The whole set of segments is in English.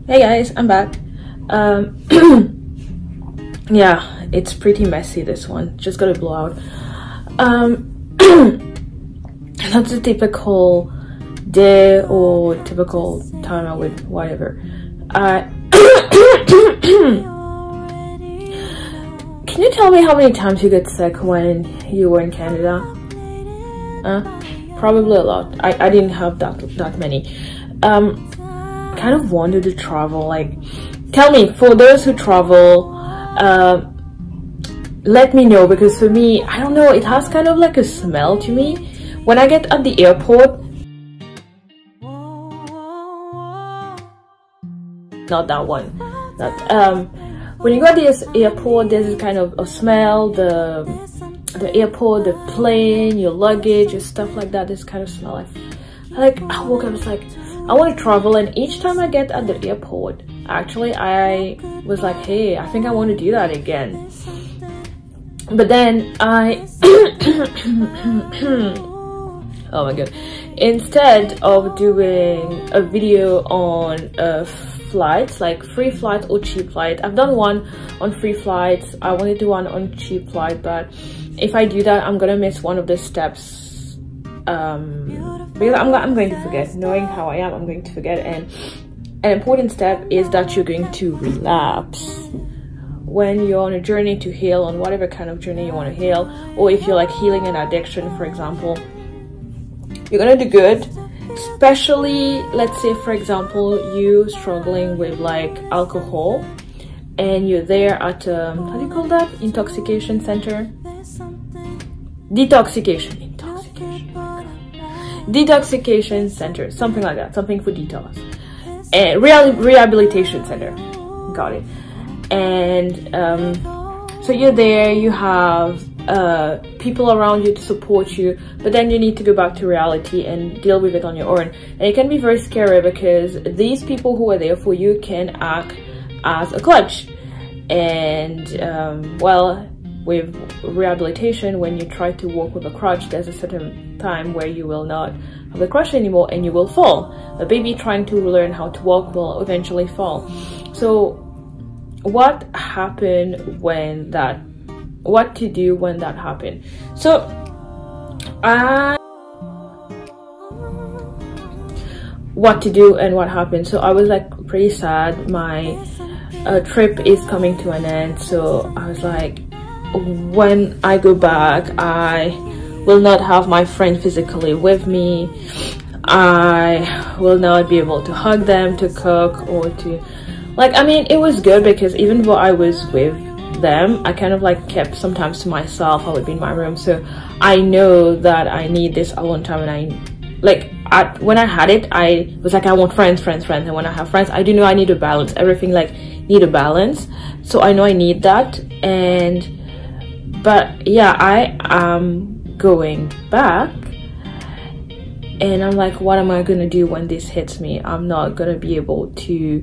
Hey guys, I'm back. Yeah, it's pretty messy, this one. Just gotta blow out. Not a typical day or typical time I would whatever. Can you tell me how many times you get sick when you were in Canada? Probably a lot. I didn't have that many. Kind of wanted to travel. Like, tell me, for those who travel, let me know, because for me, I don't know, it has kind of like a smell to me when I get at the airport. Not that one. When you go to the airport, there's this kind of a smell. The airport, the plane, your luggage, and stuff like that. This kind of smell. Like I woke up, it's like I want to travel, and each time I get at the airport, actually I was like, hey, I think I want to do that again. But then oh my god, instead of doing a video on flights, like free flights or cheap flight, I've done one on free flights. I want to do one on cheap flight, but if I do that, I'm gonna miss one of the steps, because I'm going to forget. Knowing how I am, I'm going to forget. And an important step is that you're going to relapse when you're on a journey to heal, on whatever kind of journey you want to heal, or if you're like healing an addiction, for example. You're gonna do good. Especially, let's say for example, you struggling with like alcohol, and you're there at how do you call that? Intoxication center? Detoxication center, something like that, something for detox. And rehabilitation center, got it. And so you're there, you have people around you to support you, but then you need to go back to reality and deal with it on your own. And it can be very scary, because these people who are there for you can act as a crutch. And well, with rehabilitation, when you try to walk with a crutch, there's a certain time where you will not have a crutch anymore and you will fall. A baby trying to learn how to walk will eventually fall. So what happened when that, what to do when that happened? So what to do and what happened. So I was like pretty sad. My trip is coming to an end, so I was like, when I go back, I will not have my friend physically with me. I will not be able to hug them, to cook, or to like, I mean, it was good because even though I was with them, I kind of like kept sometimes to myself. I would be in my room, so I know that I need this alone time. And I like, when I had it, I was like, I want friends. And when I have friends, I do know I need a balance. Everything like need a balance, so I know I need that. And but yeah, I am going back, and I'm like, what am I gonna do when this hits me? I'm not gonna be able to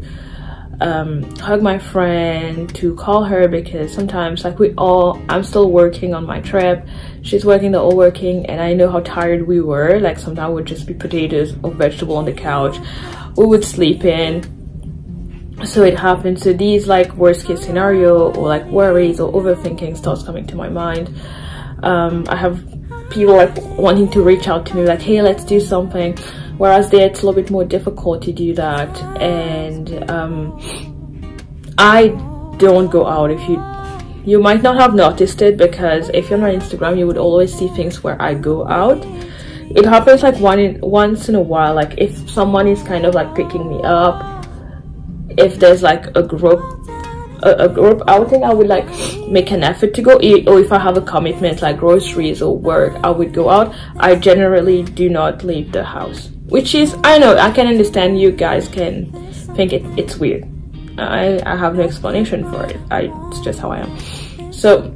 hug my friend, to call her, because sometimes like I'm still working on my trip, she's working, they're all working, and I know how tired we were. Like sometimes it would just be potatoes or vegetable on the couch, we would sleep in. So it happened. So these like worst case scenario, or like worries or overthinking starts coming to my mind. I have people like wanting to reach out to me like, hey, let's do something, whereas there it's a little bit more difficult to do that. And I don't go out. If you might not have noticed it, because if you're on Instagram, you would always see things where I go out. It happens like once in a while, like if someone is kind of like picking me up, if there's like a group outing, I would like make an effort to go, or if I have a commitment like groceries or work, I would go out. I generally do not leave the house, which is, I know, I can understand you guys can think it's weird. I have no explanation for it. It's just how I am. So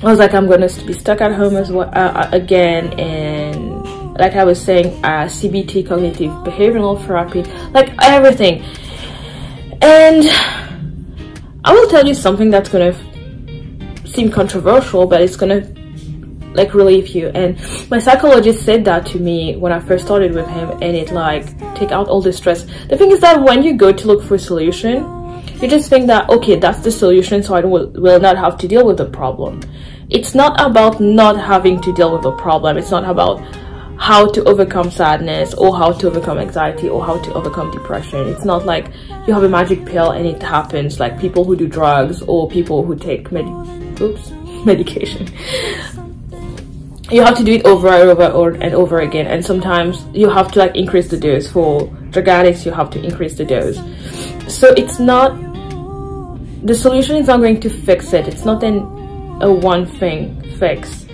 I was like, I'm gonna be stuck at home as well again. And like I was saying, CBT, cognitive behavioral therapy, like everything. And I will tell you something that's gonna seem controversial, but it's gonna like relieve you. And my psychologist said that to me when I first started with him, and it like take out all the stress. The thing is that when you go to look for a solution, you just think that, okay, that's the solution, so I will not have to deal with the problem. It's not about not having to deal with the problem. It's not about how to overcome sadness or how to overcome anxiety or how to overcome depression. It's not like you have a magic pill and it happens, like people who do drugs or people who take medication. You have to do it over and over and over again, and sometimes you have to like increase the dose. For drug addicts, you have to increase the dose. So it's not, the solution is not going to fix it. It's not a one thing fix.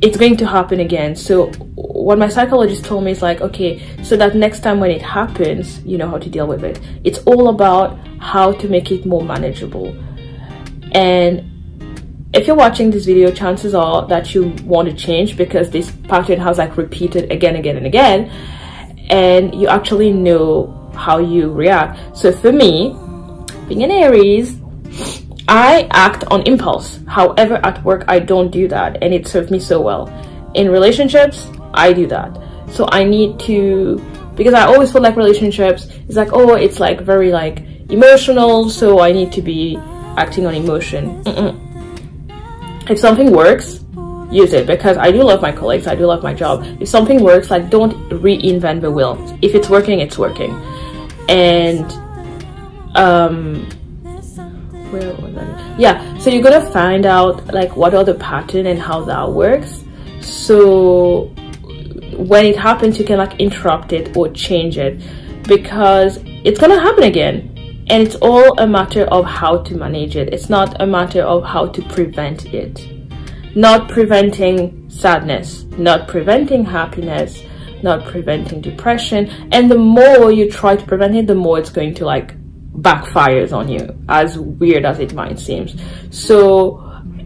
It's going to happen again. So what my psychologist told me is like, okay, so that next time when it happens, you know how to deal with it. It's all about how to make it more manageable. And if you're watching this video, chances are that you want to change because this pattern has like repeated again and again, and you actually know how you react. So for me, being an Aries, I act on impulse. However, at work, I don't do that, and it served me so well. In relationships, I do that. So I need to, because I always feel like relationships is like, oh, it's like very like emotional, so I need to be acting on emotion. If something works, use it, because I do love my colleagues, I do love my job. If something works, like don't reinvent the wheel. If it's working, it's working. And where was I? Yeah, so you're gonna find out like what are the pattern and how that works, so when it happens you can like interrupt it or change it, because it's gonna happen again, and it's all a matter of how to manage it. It's not a matter of how to prevent it. Not preventing sadness, not preventing happiness, not preventing depression. And the more you try to prevent it, the more it's going to like backfires on you, as weird as it might seem. So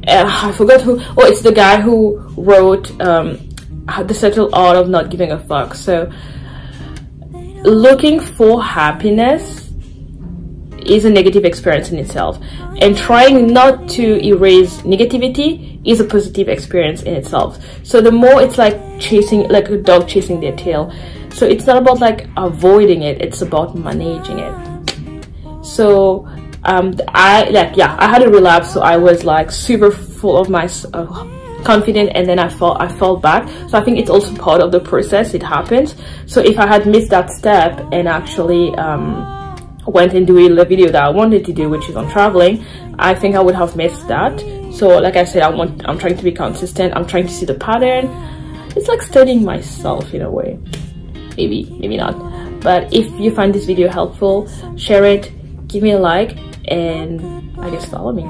I forgot who, oh, it's the guy who wrote The Subtle Art of Not Giving a Fuck. So looking for happiness is a negative experience in itself, and trying not to erase negativity is a positive experience in itself. So the more it's like chasing, like a dog chasing their tail. So it's not about like avoiding it, it's about managing it. So I had a relapse, so I was like super full of my confident, and then I fell back. So I think it's also part of the process, it happens. So if I had missed that step and actually went and doing the video that I wanted to do, which is on traveling, I think I would have missed that. So like I said, I'm trying to be consistent. I'm trying to see the pattern. It's like studying myself in a way. Maybe not. But if you find this video helpful, share it, give me a like, and I guess follow me.